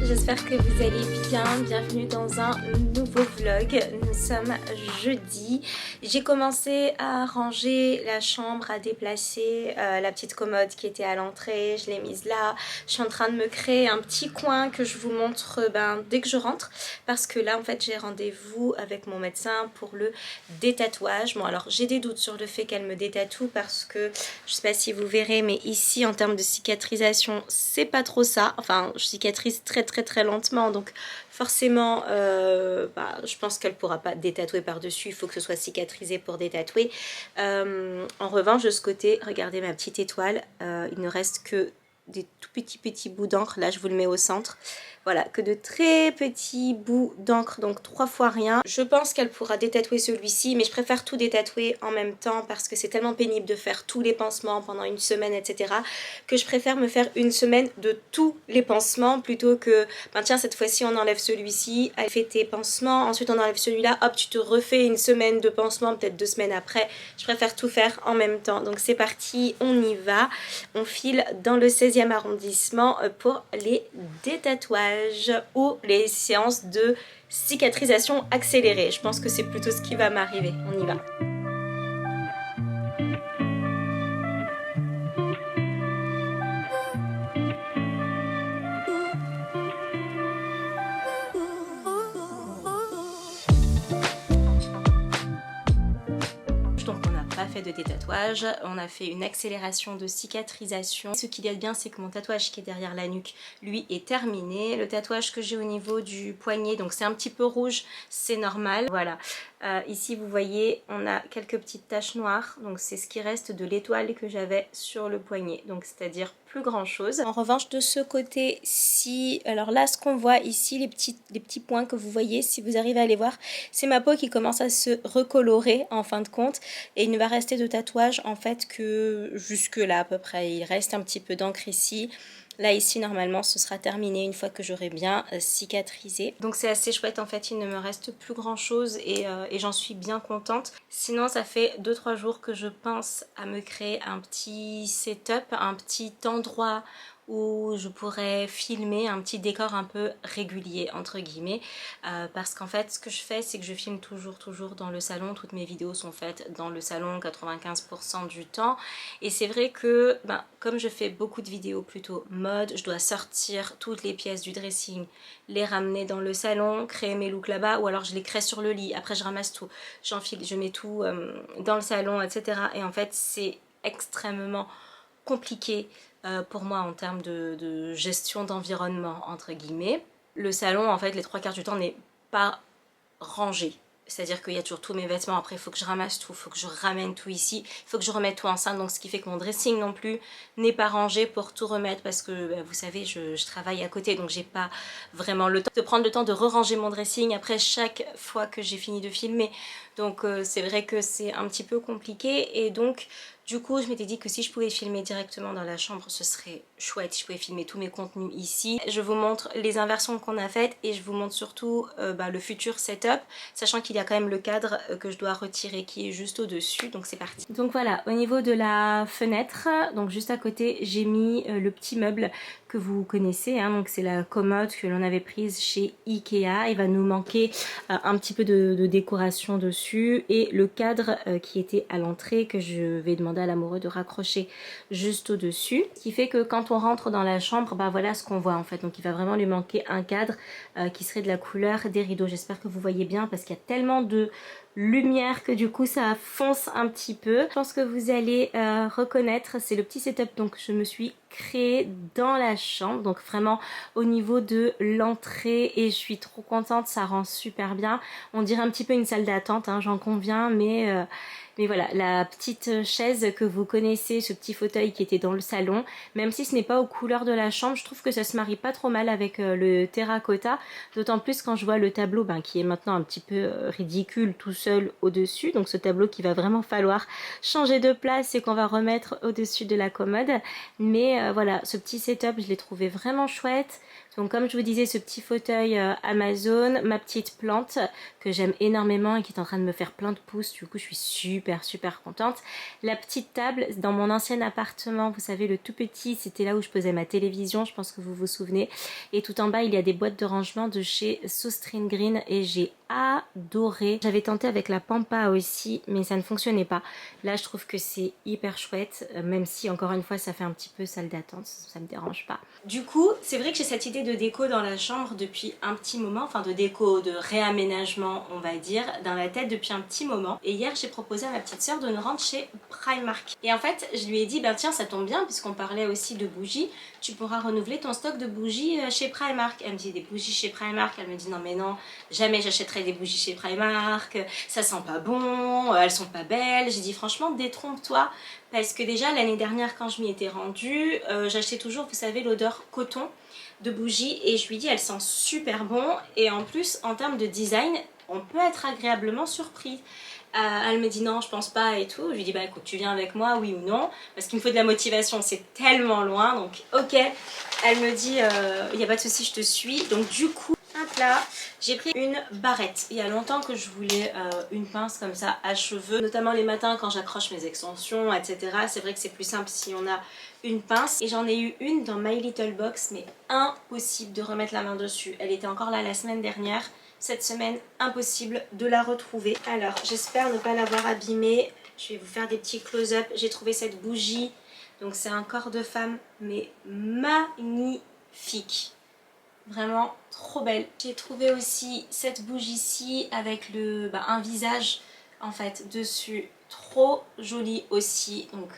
j'espère que vous allez bien. Bienvenue dans un nouveau vlog. Nous sommes jeudi. J'ai commencé à ranger la chambre, à déplacer la petite commode qui était à l'entrée. Je l'ai mise là. Je suis en train de me créer un petit coin que je vous montre dès que je rentre. Parce que là, en fait, j'ai rendez-vous avec mon médecin pour le détatouage. Bon, alors, j'ai des doutes sur le fait qu'elle me détatoue parce que, je sais pas si vous verrez, mais ici, en termes de cicatrisation, c'est pas trop ça. Enfin, je cicatrise très lentement, donc forcément je pense qu'elle pourra pas détatouer par dessus, il faut que ce soit cicatrisé pour détatouer. En revanche, de ce côté, regardez ma petite étoile, il ne reste que des tout petits bouts d'encre. Là je vous le mets au centre, voilà, que de très petits bouts d'encre, donc 3 fois rien. Je pense qu'elle pourra détatouer celui-ci, mais je préfère tout détatouer en même temps parce que c'est tellement pénible de faire tous les pansements pendant une semaine, etc., que je préfère me faire une semaine de tous les pansements plutôt que, tiens, cette fois-ci on enlève celui-ci, elle fait tes pansements, ensuite on enlève celui-là, hop, tu te refais une semaine de pansements, peut-être 2 semaines après. Je préfère tout faire en même temps. Donc c'est parti, on y va. On file dans le 16e arrondissement pour les détatouages ou les séances de cicatrisation accélérée. Je pense que c'est plutôt ce qui va m'arriver. On y va. Donc on n'a pas fait de détatouage, on a fait une accélération de cicatrisation. Ce qu'il y a de bien, c'est que mon tatouage qui est derrière la nuque, lui, est terminé. Le tatouage que j'ai au niveau du poignet, donc c'est un petit peu rouge, c'est normal. Voilà, ici vous voyez, on a quelques petites taches noires, donc c'est ce qui reste de l'étoile que j'avais sur le poignet, donc c'est-à-dire plus grand chose. En revanche, de ce côté-ci, alors là, ce qu'on voit ici, les petits points que vous voyez, si vous arrivez à les voir, c'est ma peau qui commence à se recolorer en fin de compte. Et il ne va rester de tatouage en fait que jusque là à peu près. Il reste un petit peu d'encre ici. Là ici normalement ce sera terminé une fois que j'aurai bien cicatrisé. Donc c'est assez chouette en fait, il ne me reste plus grand chose et j'en suis bien contente. Sinon ça fait 2-3 jours que je pense à me créer un petit setup, un petit endroit où je pourrais filmer un petit décor un peu régulier entre guillemets, parce qu'en fait ce que je fais c'est que je filme toujours dans le salon. Toutes mes vidéos sont faites dans le salon 95% du temps, et c'est vrai que comme je fais beaucoup de vidéos plutôt mode, je dois sortir toutes les pièces du dressing, les ramener dans le salon, créer mes looks là-bas, ou alors je les crée sur le lit, après je ramasse tout, j'enfile, je mets tout dans le salon, etc. Et en fait c'est extrêmement compliqué pour moi en termes de gestion d'environnement entre guillemets. Le salon en fait les 3/4 du temps n'est pas rangé. C'est-à-dire qu'il y a toujours tous mes vêtements, après il faut que je ramasse tout, il faut que je ramène tout ici, il faut que je remette tout enceinte, donc ce qui fait que mon dressing non plus n'est pas rangé pour tout remettre parce que vous savez je travaille à côté, donc j'ai pas vraiment le temps de prendre le temps de re-ranger mon dressing après chaque fois que j'ai fini de filmer. Donc c'est vrai que c'est un petit peu compliqué, et donc du coup je m'étais dit que si je pouvais filmer directement dans la chambre ce serait chouette, je pouvais filmer tous mes contenus ici. Je vous montre les inversions qu'on a faites et je vous montre surtout le futur setup, sachant qu'il y a quand même le cadre que je dois retirer qui est juste au dessus, donc c'est parti. Donc voilà, au niveau de la fenêtre, donc juste à côté j'ai mis le petit meuble que vous connaissez, hein, donc c'est la commode que l'on avait prise chez Ikea. Il va nous manquer un petit peu de décoration dessus, et le cadre qui était à l'entrée que je vais demander à l'amoureux de raccrocher juste au dessus, ce qui fait que quand on rentre dans la chambre, voilà ce qu'on voit en fait. Donc il va vraiment lui manquer un cadre qui serait de la couleur des rideaux. J'espère que vous voyez bien parce qu'il y a tellement de lumière que du coup ça fonce un petit peu. Je pense que vous allez reconnaître, c'est le petit setup donc je me suis créé dans la chambre, donc vraiment au niveau de l'entrée, et je suis trop contente, ça rend super bien. On dirait un petit peu une salle d'attente, hein, j'en conviens, mais voilà, la petite chaise que vous connaissez, ce petit fauteuil qui était dans le salon, même si ce n'est pas aux couleurs de la chambre, je trouve que ça se marie pas trop mal avec le terracotta, d'autant plus quand je vois le tableau qui est maintenant un petit peu ridicule tout seul au-dessus, donc ce tableau qu'il va vraiment falloir changer de place et qu'on va remettre au-dessus de la commode. Mais voilà, ce petit setup je l'ai trouvé vraiment chouette. Donc comme je vous disais, ce petit fauteuil Amazon, ma petite plante que j'aime énormément et qui est en train de me faire plein de pousses, du coup je suis super contente. La petite table, dans mon ancien appartement, vous savez le tout petit, c'était là où je posais ma télévision, je pense que vous vous souvenez. Et tout en bas il y a des boîtes de rangement de chez So String Green et j'ai adoré. J'avais tenté avec la Pampa aussi mais ça ne fonctionnait pas. Là je trouve que c'est hyper chouette, même si encore une fois ça fait un petit peu salle d'attente, ça me dérange pas. Du coup c'est vrai que j'ai cette idée de déco dans la chambre depuis un petit moment, enfin de déco, de réaménagement on va dire, dans la tête depuis un petit moment. Et hier j'ai proposé à ma petite soeur de nous rendre chez Primark. Et en fait je lui ai dit bah tiens ça tombe bien puisqu'on parlait aussi de bougies, tu pourras renouveler ton stock de bougies chez Primark. Elle me dit des bougies chez Primark, elle me dit non mais non, jamais j'achèterai des bougies chez Primark, ça sent pas bon, elles sont pas belles. J'ai dit franchement détrompe-toi parce que déjà l'année dernière quand je m'y étais rendue, j'achetais toujours vous savez l'odeur coton de bougies et je lui dis elle sent super bon et en plus en termes de design on peut être agréablement surpris. Elle me dit non je pense pas et tout, je lui dis bah écoute tu viens avec moi oui ou non parce qu'il me faut de la motivation, c'est tellement loin donc ok. Elle me dit il n'y a pas de souci je te suis, donc du coup hop là j'ai pris une barrette. Il y a longtemps que je voulais une pince comme ça à cheveux, notamment les matins quand j'accroche mes extensions etc. C'est vrai que c'est plus simple si on a une pince et j'en ai eu une dans My Little Box mais impossible de remettre la main dessus. Elle était encore là la semaine dernière. Cette semaine, impossible de la retrouver. Alors, j'espère ne pas l'avoir abîmée. Je vais vous faire des petits close-up. J'ai trouvé cette bougie. Donc, c'est un corps de femme, mais magnifique. Vraiment trop belle. J'ai trouvé aussi cette bougie-ci avec un visage, en fait, dessus. Trop jolie aussi, donc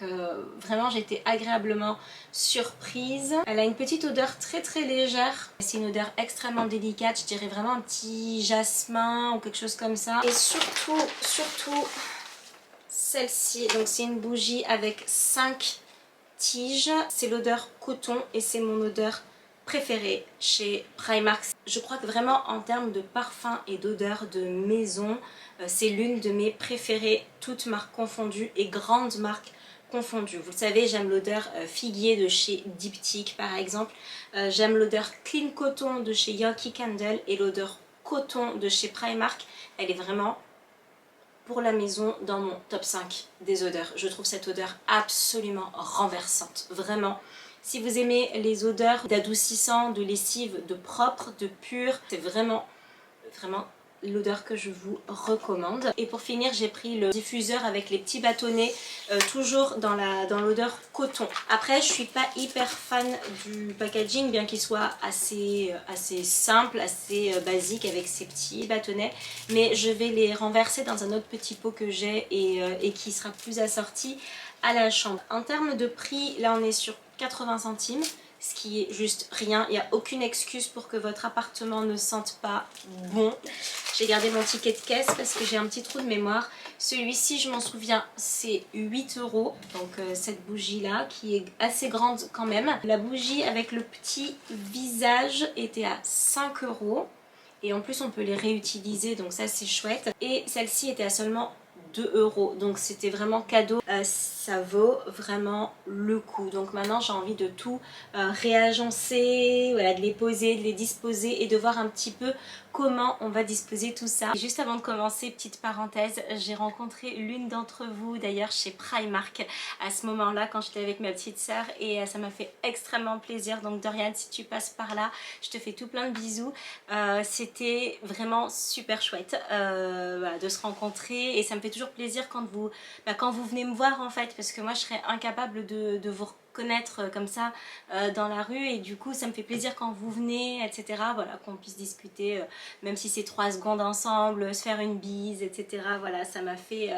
vraiment j'ai été agréablement surprise. Elle a une petite odeur très légère, c'est une odeur extrêmement délicate, je dirais vraiment un petit jasmin ou quelque chose comme ça. Et surtout celle-ci, donc c'est une bougie avec 5 tiges, c'est l'odeur coton et c'est mon odeur préférée chez Primark. Je crois que vraiment en termes de parfum et d'odeur de maison, c'est l'une de mes préférées, toutes marques confondues et grandes marques confondues. Vous le savez, j'aime l'odeur figuier de chez Diptyque par exemple. J'aime l'odeur clean coton de chez Yankee Candle et l'odeur coton de chez Primark. Elle est vraiment pour la maison dans mon top 5 des odeurs. Je trouve cette odeur absolument renversante, vraiment. Si vous aimez les odeurs d'adoucissant, de lessive, de propre, de pur, c'est vraiment l'odeur que je vous recommande. Et pour finir, j'ai pris le diffuseur avec les petits bâtonnets, toujours dans l'odeur coton. Après, je suis pas hyper fan du packaging, bien qu'il soit assez simple, assez basique avec ces petits bâtonnets. Mais je vais les renverser dans un autre petit pot que j'ai et qui sera plus assorti à la chambre. En termes de prix, là on est sur 80 centimes. Ce qui est juste rien, il n'y a aucune excuse pour que votre appartement ne sente pas bon. J'ai gardé mon ticket de caisse parce que j'ai un petit trou de mémoire. Celui-ci, je m'en souviens, c'est 8 €. Donc cette bougie-là, qui est assez grande quand même. La bougie avec le petit visage était à 5 €. Et en plus, on peut les réutiliser, donc ça c'est chouette. Et celle-ci était à seulement 2 €, donc c'était vraiment cadeau. Ça vaut vraiment le coup. Donc maintenant j'ai envie de tout réagencer, voilà, de les poser, de les disposer et de voir un petit peu comment on va disposer tout ça. Et juste avant de commencer, petite parenthèse, j'ai rencontré l'une d'entre vous d'ailleurs chez Primark à ce moment-là quand j'étais avec ma petite sœur et ça m'a fait extrêmement plaisir. Donc Dorian, si tu passes par là, je te fais tout plein de bisous. C'était vraiment super chouette voilà, de se rencontrer et ça me fait toujours plaisir quand vous venez me voir en fait, parce que moi je serais incapable de vous reconnaître comme ça dans la rue et du coup ça me fait plaisir quand vous venez etc, voilà, qu'on puisse discuter même si c'est 3 secondes ensemble, se faire une bise etc, voilà, ça m'a fait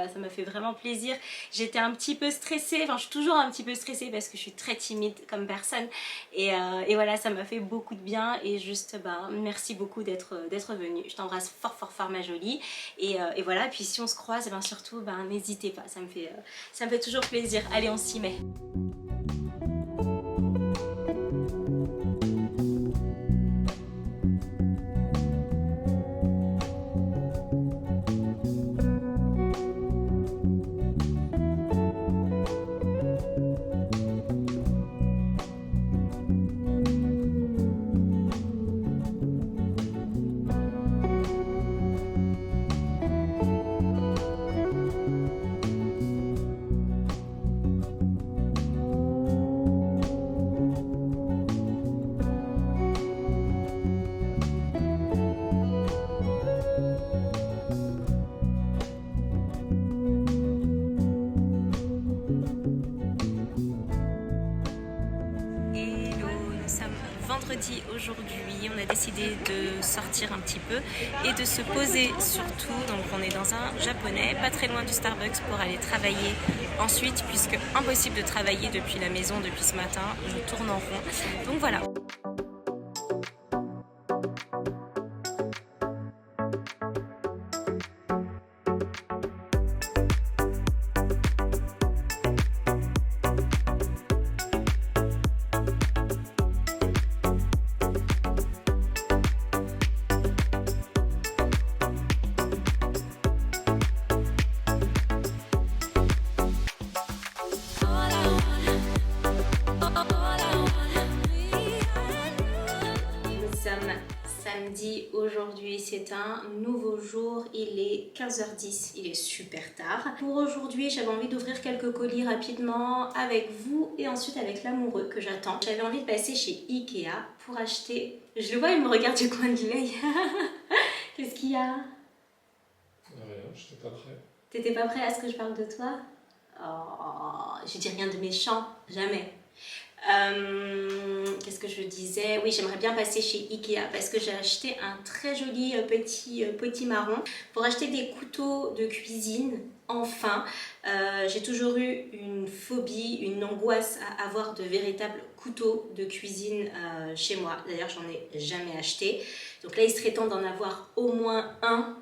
vraiment plaisir. J'étais un petit peu stressée, enfin je suis toujours un petit peu stressée parce que je suis très timide comme personne et voilà, ça m'a fait beaucoup de bien et juste merci beaucoup d'être venue. Je t'embrasse fort ma jolie et voilà, et puis si on se croise, surtout n'hésitez pas, ça me fait toujours plaisir. Allez, on s'y met. vendredi aujourd'hui, on a décidé de sortir un petit peu et de se poser surtout. Donc on est dans un japonais, pas très loin du Starbucks pour aller travailler ensuite, puisque impossible de travailler depuis la maison depuis ce matin, je tourne en rond. Donc voilà. Samedi, aujourd'hui c'est un nouveau jour, il est 15h10, il est super tard. Pour aujourd'hui j'avais envie d'ouvrir quelques colis rapidement avec vous et ensuite avec l'amoureux que j'attends. J'avais envie de passer chez Ikea pour acheter... Je le vois, il me regarde du coin de l'œil. Qu'est-ce qu'il y a? Rien, j'étais pas prêt. T'étais pas prêt à ce que je parle de toi? Oh, je dis rien de méchant, jamais. Qu'est-ce que je disais? Oui, j'aimerais bien passer chez Ikea parce que j'ai acheté un très joli petit marron pour acheter des couteaux de cuisine. Enfin, j'ai toujours eu une phobie, une angoisse à avoir de véritables couteaux de cuisine chez moi. D'ailleurs, j'en ai jamais acheté. Donc là, il serait temps d'en avoir au moins un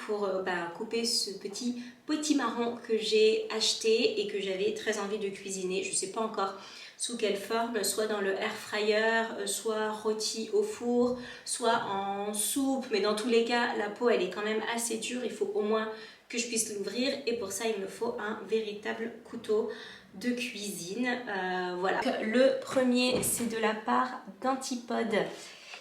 pour couper ce petit marron que j'ai acheté et que j'avais très envie de cuisiner. Je ne sais pas encore sous quelle forme, soit dans le air fryer, soit rôti au four, soit en soupe. Mais dans tous les cas, la peau, elle est quand même assez dure. Il faut au moins que je puisse l'ouvrir et pour ça, il me faut un véritable couteau de cuisine. Voilà. Le premier, c'est de la part d'Antipode.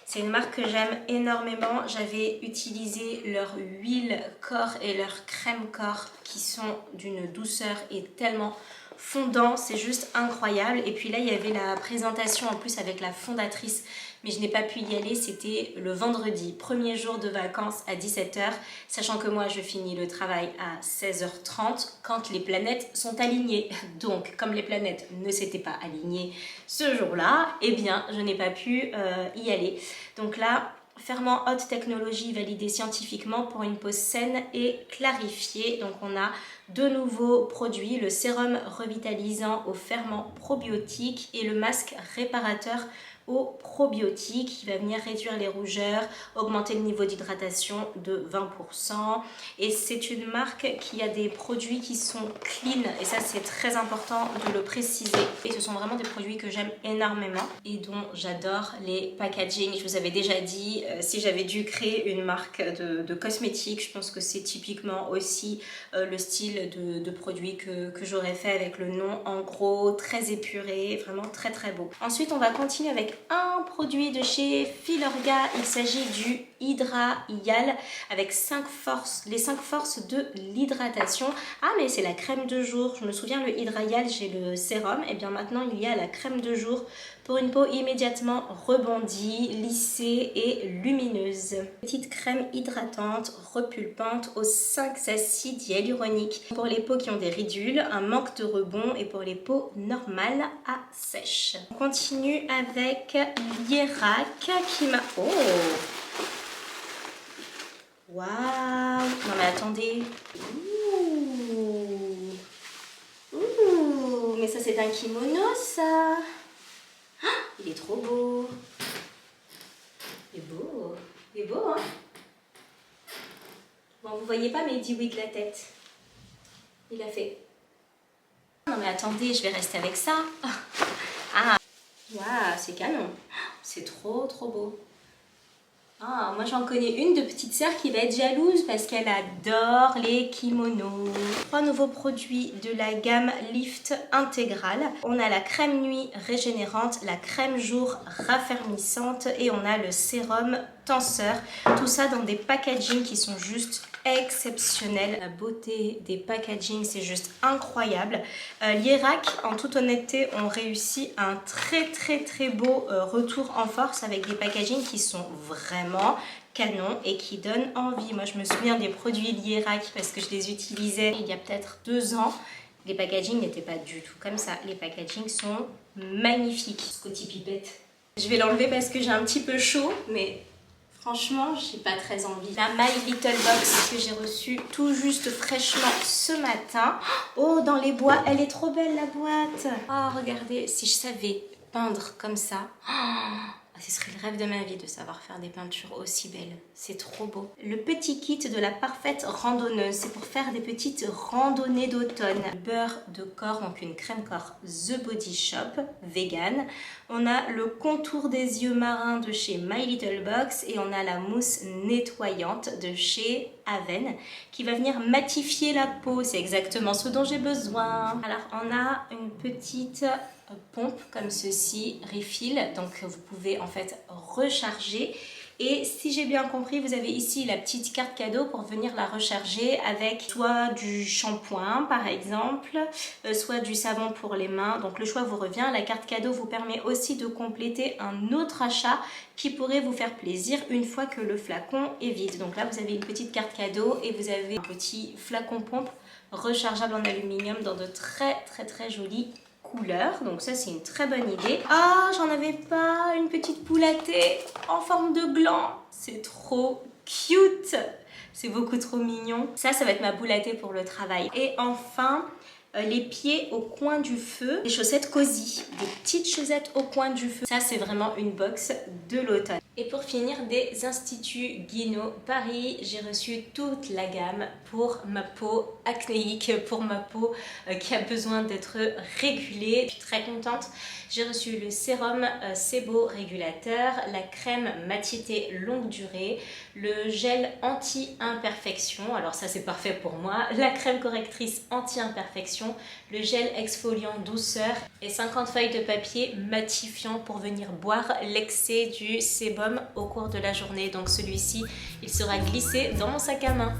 C'est une marque que j'aime énormément. J'avais utilisé leur huile corps et leur crème corps qui sont d'une douceur et tellement fondant, c'est juste incroyable. Et puis là, il y avait la présentation en plus avec la fondatrice, mais je n'ai pas pu y aller, c'était le vendredi, premier jour de vacances à 17h, sachant que moi, je finis le travail à 16h30 quand les planètes sont alignées. Donc, comme les planètes ne s'étaient pas alignées ce jour-là, eh bien, je n'ai pas pu y aller. Donc là, ferment haute technologie validé scientifiquement pour une peau saine et clarifiée. Donc on a deux nouveaux produits, le sérum revitalisant au ferment probiotique et le masque réparateur au probiotique qui va venir réduire les rougeurs, augmenter le niveau d'hydratation de 20%. Et c'est une marque qui a des produits qui sont clean et ça c'est très important de le préciser. Et ce sont vraiment des produits que j'aime énormément et dont j'adore les packaging. Je vous avais déjà dit, si j'avais dû créer une marque de cosmétiques, je pense que c'est typiquement aussi le style de produit que j'aurais fait avec le nom en gros, très épuré, vraiment très très beau. Ensuite on va continuer avec un produit de chez Filorga, il s'agit du Hydrayal avec les 5 forces de l'hydratation. Ah mais c'est la crème de jour, je me souviens le Hydrayal j'ai le sérum, et bien maintenant il y a la crème de jour pour une peau immédiatement rebondie, lissée et lumineuse. Petite crème hydratante, repulpante aux 5 acides hyaluroniques. Pour les peaux qui ont des ridules, un manque de rebond et pour les peaux normales à sèche. On continue avec Lierac qui m'a... Oh! Waouh! Non mais attendez! Ouh! Mais ça c'est un kimono ça! Il est trop beau. Il est beau. Il est beau, hein? Bon, vous voyez pas, mais il dit oui de la tête. Il a fait. Non, mais attendez, je vais rester avec ça. Ah, waouh, c'est canon. C'est trop, trop beau. Ah, moi j'en connais une de petite sœur qui va être jalouse parce qu'elle adore les kimonos. 3 nouveaux produits de la gamme Lift Intégrale. On a la crème nuit régénérante, la crème jour raffermissante et on a le sérum tenseur. Tout ça dans des packagings qui sont juste exceptionnels. La beauté des packagings, c'est juste incroyable. Lierac, en toute honnêteté, ont réussi un très très très beau retour en force avec des packagings qui sont vraiment canon et qui donnent envie. Moi, je me souviens des produits Lierac parce que je les utilisais il y a peut-être 2 ans. Les packagings n'étaient pas du tout comme ça. Les packagings sont magnifiques. Scotty Pipette. Je vais l'enlever parce que j'ai un petit peu chaud, mais franchement, j'ai pas très envie. La My Little Box que j'ai reçue tout juste fraîchement ce matin. Oh, dans les bois, elle est trop belle la boîte. Oh, regardez, si je savais peindre comme ça, ce serait le rêve de ma vie de savoir faire des peintures aussi belles. C'est trop beau. Le petit kit de la parfaite randonneuse, c'est pour faire des petites randonnées d'automne. Beurre de corps, donc une crème corps The Body Shop, vegan. On a le contour des yeux marins de chez My Little Box et on a la mousse nettoyante de chez Aven qui va venir matifier la peau. C'est exactement ce dont j'ai besoin. Alors on a une petite pompe comme ceci, refill, donc vous pouvez en fait recharger. Et si j'ai bien compris, vous avez ici la petite carte cadeau pour venir la recharger avec soit du shampoing par exemple, soit du savon pour les mains. Donc le choix vous revient. La carte cadeau vous permet aussi de compléter un autre achat qui pourrait vous faire plaisir une fois que le flacon est vide. Donc là vous avez une petite carte cadeau et vous avez un petit flacon pompe rechargeable en aluminium dans de très jolies couleurs. Donc ça c'est une très bonne idée. Ah, j'en avais pas une petite poule à thé en forme de gland. C'est trop cute. C'est beaucoup trop mignon. Ça va être ma boule à thé pour le travail. Et enfin, les pieds au coin du feu, des chaussettes cosy, des petites chaussettes au coin du feu. Ça c'est vraiment une box de l'automne. Et pour finir, des Instituts Guinaud Paris, j'ai reçu toute la gamme pour ma peau acnéique, pour ma peau qui a besoin d'être régulée. Je suis très contente. J'ai reçu le sérum Sebo régulateur, la crème matité longue durée, le gel anti-imperfection, alors ça c'est parfait pour moi, la crème correctrice anti-imperfection, le gel exfoliant douceur et 50 feuilles de papier matifiant pour venir boire l'excès du sébum au cours de la journée. Donc celui-ci, il sera glissé dans mon sac à main.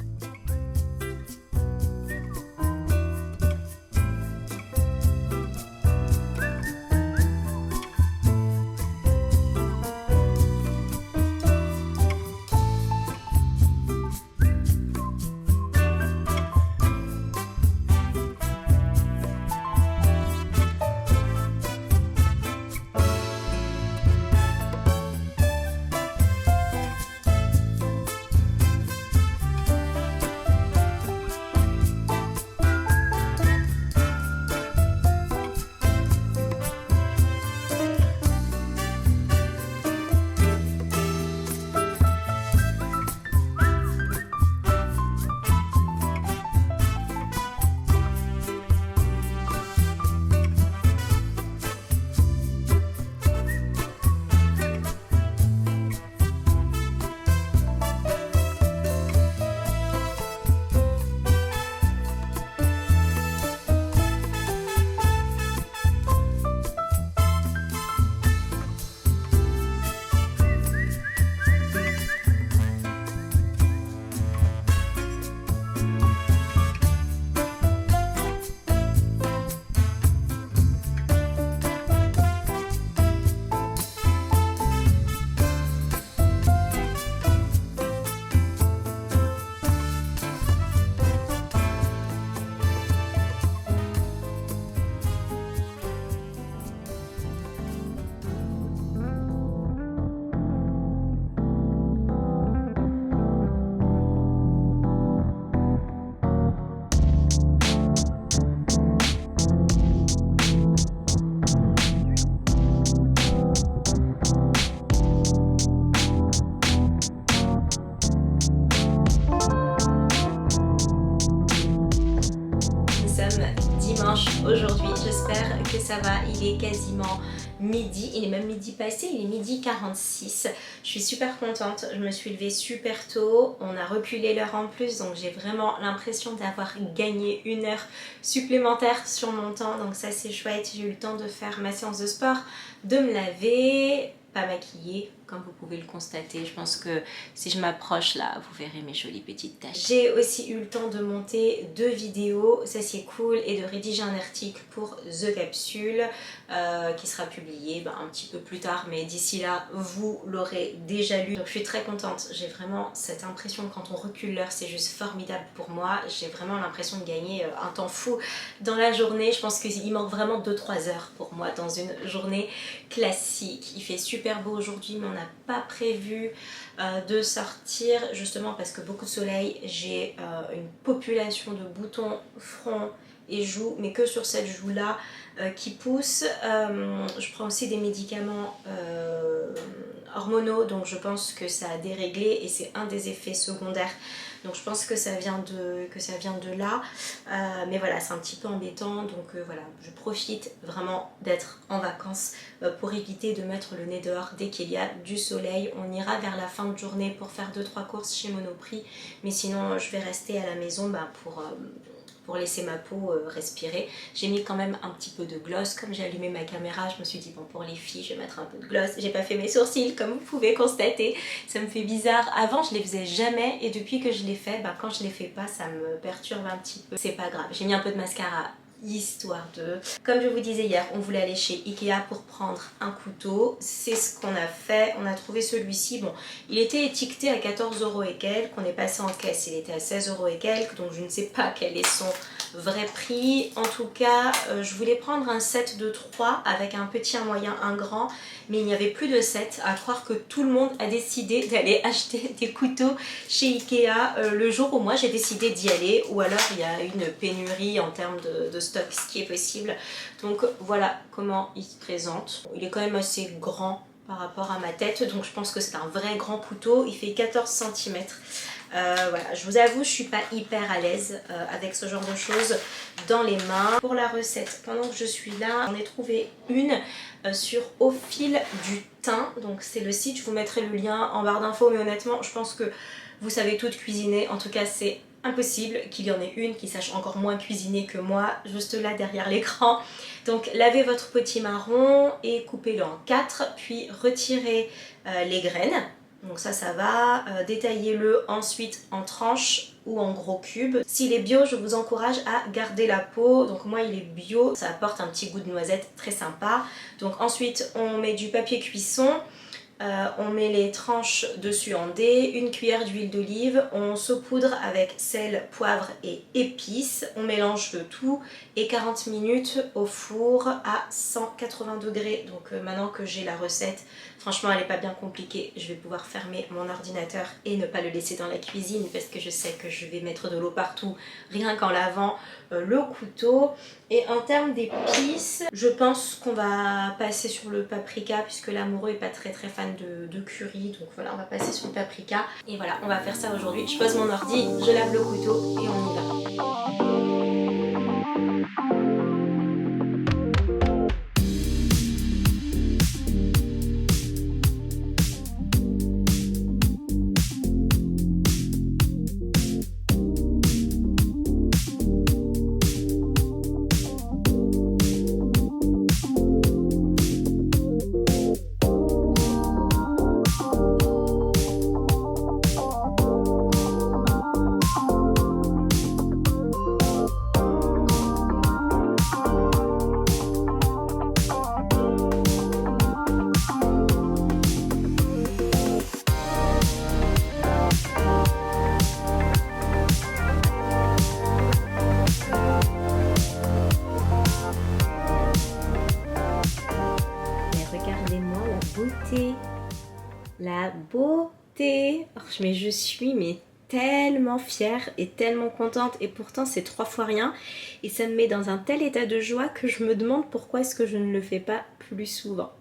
Aujourd'hui, j'espère que ça va. Il est quasiment midi, il est même midi passé, il est midi 46. Je suis super contente, je me suis levée super tôt, on a reculé l'heure en plus, donc j'ai vraiment l'impression d'avoir gagné une heure supplémentaire sur mon temps, donc ça c'est chouette. J'ai eu le temps de faire ma séance de sport, de me laver, pas maquillée comme vous pouvez le constater. Je pense que si je m'approche là, vous verrez mes jolies petites taches. J'ai aussi eu le temps de monter 2 vidéos, ça c'est cool, et de rédiger un article pour The Capsule qui sera publié un petit peu plus tard, mais d'ici là, vous l'aurez déjà lu. Donc je suis très contente, j'ai vraiment cette impression quand on recule l'heure, c'est juste formidable pour moi. J'ai vraiment l'impression de gagner un temps fou dans la journée. Je pense qu'il manque vraiment 2-3 heures pour moi dans une journée classique. Il fait super beau aujourd'hui, mais on n'a pas prévu de sortir justement parce que beaucoup de soleil. J'ai une population de boutons front et joues, mais que sur cette joue là qui pousse. Je prends aussi des médicaments hormonaux, donc je pense que ça a déréglé et c'est un des effets secondaires. Donc je pense que ça vient de là, mais voilà, c'est un petit peu embêtant, donc voilà, je profite vraiment d'être en vacances pour éviter de mettre le nez dehors dès qu'il y a du soleil. On ira vers la fin de journée pour faire 2-3 courses chez Monoprix, mais sinon je vais rester à la maison pour laisser ma peau respirer. J'ai mis quand même un petit peu de gloss. Comme j'ai allumé ma caméra, je me suis dit bon, pour les filles je vais mettre un peu de gloss. J'ai pas fait mes sourcils comme vous pouvez constater, ça me fait bizarre. Avant je les faisais jamais et depuis que je les fais, quand je les fais pas ça me perturbe un petit peu. C'est pas grave, j'ai mis un peu de mascara histoire de... Comme je vous disais hier, on voulait aller chez Ikea pour prendre un couteau. C'est ce qu'on a fait. On a trouvé celui-ci. Bon, il était étiqueté à 14 € et quelques. On est passé en caisse, il était à 16 € et quelques. Donc je ne sais pas quel est son vrai prix. En tout cas, je voulais prendre un set de 3 avec un petit, un moyen, un grand. Mais il n'y avait plus de set. À croire que tout le monde a décidé d'aller acheter des couteaux chez Ikea le jour où moi j'ai décidé d'y aller. Ou alors il y a une pénurie en termes de stock, ce qui est possible. Donc voilà comment il se présente. Il est quand même assez grand par rapport à ma tête, donc je pense que c'est un vrai grand couteau. Il fait 14 cm. Voilà, je vous avoue, je suis pas hyper à l'aise avec ce genre de choses dans les mains. Pour la recette, pendant que je suis là, j'en ai trouvé une sur Au fil du thym. Donc c'est le site, je vous mettrai le lien en barre d'infos, mais honnêtement, je pense que vous savez toutes cuisiner. En tout cas, c'est impossible qu'il y en ait une qui sache encore moins cuisiner que moi, juste là derrière l'écran. Donc lavez votre potimarron et coupez-le en 4, puis retirez les graines. Donc ça va, détaillez-le ensuite en tranches ou en gros cubes. S'il est bio, je vous encourage à garder la peau. Donc moi il est bio, ça apporte un petit goût de noisette très sympa. Donc ensuite on met du papier cuisson. On met les tranches dessus en dés, une cuillère d'huile d'olive, on saupoudre avec sel, poivre et épices, on mélange le tout et 40 minutes au four à 180 degrés. Donc maintenant que j'ai la recette, franchement elle n'est pas bien compliquée, je vais pouvoir fermer mon ordinateur et ne pas le laisser dans la cuisine parce que je sais que je vais mettre de l'eau partout rien qu'en lavant le couteau. Et en termes d'épices, je pense qu'on va passer sur le paprika puisque l'amoureux est pas très fan de curry, donc voilà, on va passer sur le paprika et voilà, on va faire ça aujourd'hui. Je pose mon ordi, je lave le couteau et on y va. La beauté, mais je suis tellement fière et tellement contente et pourtant c'est 3 fois rien et ça me met dans un tel état de joie que je me demande pourquoi est-ce que je ne le fais pas plus souvent.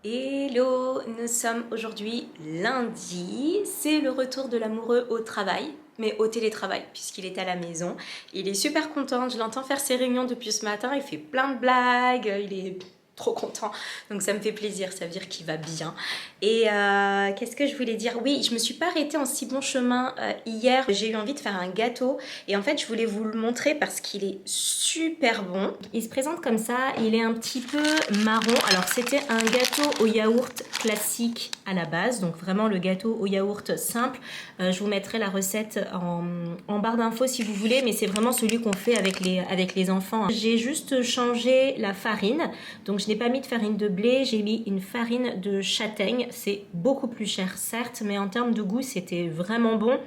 Hello, nous sommes aujourd'hui lundi, c'est le retour de l'amoureux au travail, mais au télétravail puisqu'il est à la maison. Il est super content, je l'entends faire ses réunions depuis ce matin, il fait plein de blagues, il est trop content, donc ça me fait plaisir, ça veut dire qu'il va bien. Et qu'est-ce que je voulais dire? Oui, je me suis pas arrêtée en si bon chemin hier, j'ai eu envie de faire un gâteau et en fait je voulais vous le montrer parce qu'il est super bon. Il se présente comme ça, il est un petit peu marron, alors c'était un gâteau au yaourt classique à la base, donc vraiment le gâteau au yaourt simple. Je vous mettrai la recette en barre d'infos si vous voulez, mais c'est vraiment celui qu'on fait avec les enfants. J'ai juste changé la farine, donc je n'ai pas mis de farine de blé, j'ai mis une farine de châtaigne. C'est beaucoup plus cher certes, mais en termes de goût c'était vraiment bon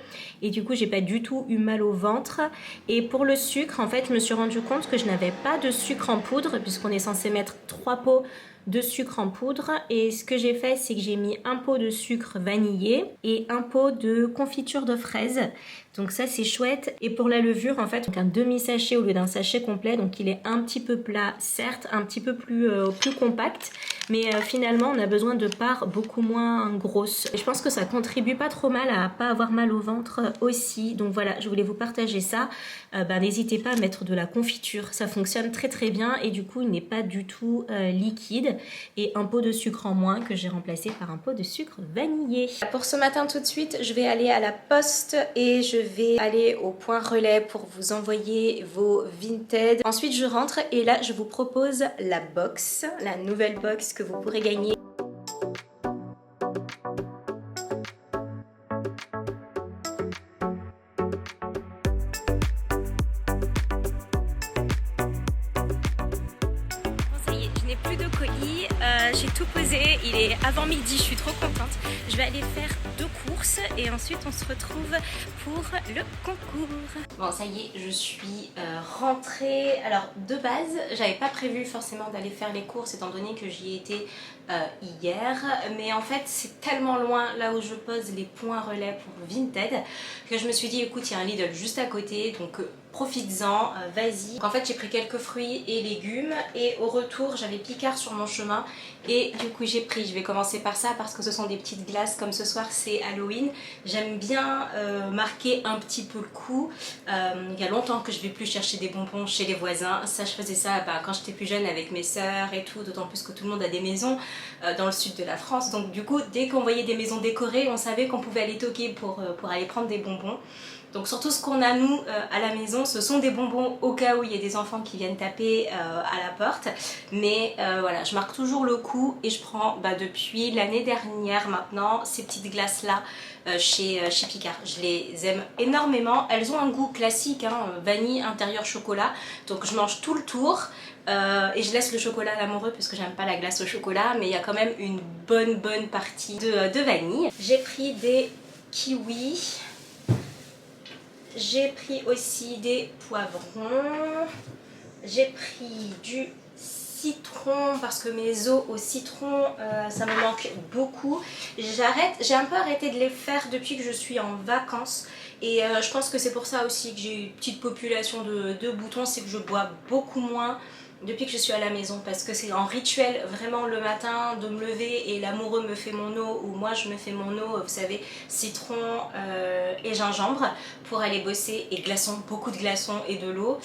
et du coup j'ai pas du tout eu mal au ventre. Et pour le sucre, en fait je me suis rendu compte que je n'avais pas de sucre en poudre puisqu'on est censé mettre 3 pots de sucre en poudre, et ce que j'ai fait c'est que j'ai mis un pot de sucre vanillé et un pot de confiture de fraises, donc ça c'est chouette. Et pour la levure en fait, donc un demi sachet au lieu d'un sachet complet, donc il est un petit peu plat certes, un petit peu plus compact, mais finalement on a besoin de parts beaucoup moins grosses et je pense que ça contribue pas trop mal à pas avoir mal au ventre aussi. Donc voilà, je voulais vous partager ça. N'hésitez pas à mettre de la confiture, ça fonctionne très très bien et du coup il n'est pas du tout liquide, et un pot de sucre en moins que j'ai remplacé par un pot de sucre vanillé. Pour ce matin tout de suite, je vais aller à la poste et je vais aller au point relais pour vous envoyer vos Vinted. Ensuite je rentre et là je vous propose la box, la nouvelle box que vous pourrez gagner. Plus de colis, j'ai tout posé, il est avant midi, je suis trop contente. Je vais aller faire 2 courses et ensuite on se retrouve pour le concours. Bon ça y est, je suis rentrée. Alors de base, j'avais pas prévu forcément d'aller faire les courses étant donné que j'y étais hier, mais en fait c'est tellement loin là où je pose les points relais pour Vinted que je me suis dit écoute, il y a un Lidl juste à côté, donc profites-en, vas-y. En fait j'ai pris quelques fruits et légumes et au retour j'avais Picard sur mon chemin et du coup j'ai pris, je vais commencer par ça parce que ce sont des petites glaces, comme ce soir c'est Halloween, j'aime bien marquer un petit peu le coup. Il y a longtemps que je vais plus chercher des bonbons chez les voisins, ça je faisais ça quand j'étais plus jeune avec mes sœurs et tout, d'autant plus que tout le monde a des maisons dans le sud de la France, donc du coup dès qu'on voyait des maisons décorées on savait qu'on pouvait aller toquer pour aller prendre des bonbons. Donc surtout ce qu'on a nous à la maison, ce sont des bonbons au cas où il y a des enfants qui viennent taper à la porte. Mais voilà, je marque toujours le coup et je prends depuis l'année dernière maintenant ces petites glaces là chez Picard. Je les aime énormément, elles ont un goût classique, hein, vanille, intérieur chocolat. Donc je mange tout le tour. Et je laisse le chocolat à l'amoureux parce que j'aime pas la glace au chocolat, mais il y a quand même une bonne partie de vanille. J'ai pris des kiwis. J'ai pris aussi des poivrons, j'ai pris du citron parce que mes os au citron ça me manque beaucoup. J'ai un peu arrêté de les faire depuis que je suis en vacances et je pense que c'est pour ça aussi que j'ai une petite population de boutons, c'est que je bois beaucoup moins depuis que je suis à la maison parce que c'est en rituel vraiment le matin de me lever et l'amoureux me fait mon eau ou moi je me fais mon eau, vous savez, citron et gingembre pour aller bosser et glaçons, beaucoup de glaçons et de l'eau.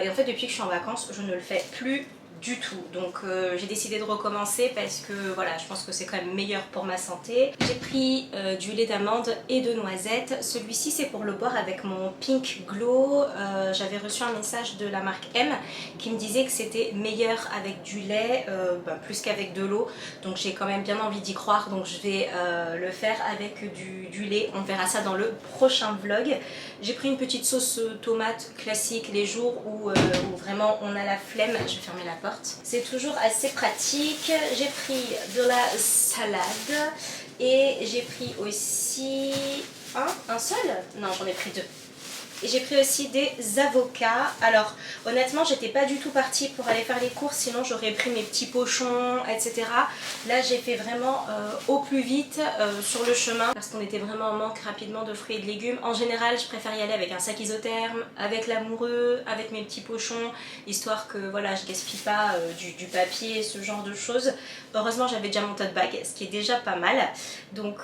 Et en fait depuis que je suis en vacances je ne le fais plus du tout, donc j'ai décidé de recommencer parce que voilà, je pense que c'est quand même meilleur pour ma santé. J'ai pris du lait d'amande et de noisette, celui-ci c'est pour le boire avec mon Pink Glow. J'avais reçu un message de la marque M qui me disait que c'était meilleur avec du lait plus qu'avec de l'eau, donc j'ai quand même bien envie d'y croire, donc je vais le faire avec du lait, on verra ça dans le prochain vlog. J'ai pris une petite sauce tomate classique les jours où vraiment on a la flemme. Je vais fermer la porte. C'est toujours assez pratique. J'ai pris de la salade et j'ai pris aussi un seul? Non, j'en ai pris 2. Et j'ai pris aussi des avocats. Alors honnêtement j'étais pas du tout partie pour aller faire les courses, sinon j'aurais pris mes petits pochons etc. Là j'ai fait vraiment au plus vite sur le chemin parce qu'on était vraiment en manque rapidement de fruits et de légumes. En général je préfère y aller avec un sac isotherme, avec l'amoureux, avec mes petits pochons, histoire que voilà je gaspille pas du papier, ce genre de choses. Heureusement j'avais déjà mon tote bag, ce qui est déjà pas mal. Donc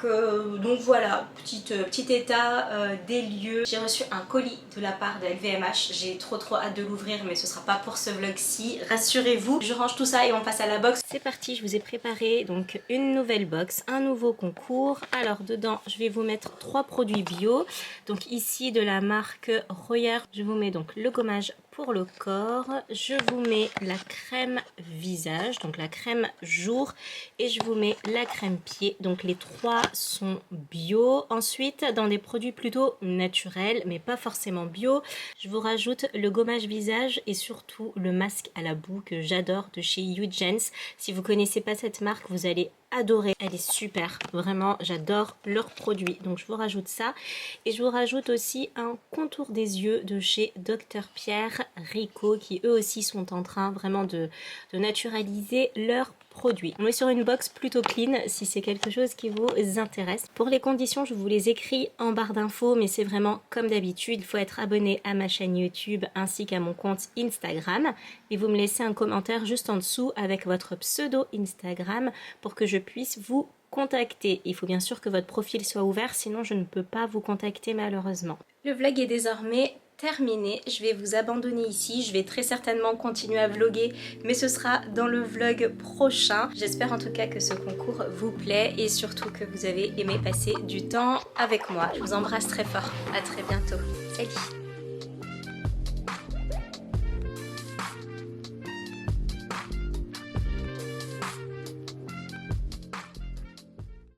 voilà, petit état des lieux. J'ai reçu un colis de la part de LVMH, j'ai trop hâte de l'ouvrir mais ce sera pas pour ce vlog-ci, rassurez-vous. Je range tout ça et on passe à la box. C'est parti, je vous ai préparé donc une nouvelle box, un nouveau concours. Alors dedans je vais vous mettre 3 produits bio, donc ici de la marque Royer, je vous mets donc le gommage pour le corps, je vous mets la crème visage, donc la crème jour, et je vous mets la crème pied. Donc les trois sont bio. Ensuite, dans des produits plutôt naturels, mais pas forcément bio, je vous rajoute le gommage visage et surtout le masque à la boue que j'adore de chez Eugens. Si vous connaissez pas cette marque, vous allez adorer, elle est super, vraiment j'adore leurs produits, donc je vous rajoute ça et je vous rajoute aussi un contour des yeux de chez Dr Pierre Rico qui eux aussi sont en train vraiment de naturaliser leurs produits. On est sur une box plutôt clean si c'est quelque chose qui vous intéresse. Pour les conditions, je vous les écris en barre d'infos, mais c'est vraiment comme d'habitude, il faut être abonné à ma chaîne YouTube ainsi qu'à mon compte Instagram et vous me laissez un commentaire juste en dessous avec votre pseudo Instagram pour que je puisse vous contacter. Il faut bien sûr que votre profil soit ouvert, sinon je ne peux pas vous contacter malheureusement. Le vlog est désormais terminé, je vais vous abandonner ici, je vais très certainement continuer à vlogger mais ce sera dans le vlog prochain. J'espère en tout cas que ce concours vous plaît et surtout que vous avez aimé passer du temps avec moi. Je vous embrasse très fort, à très bientôt, salut.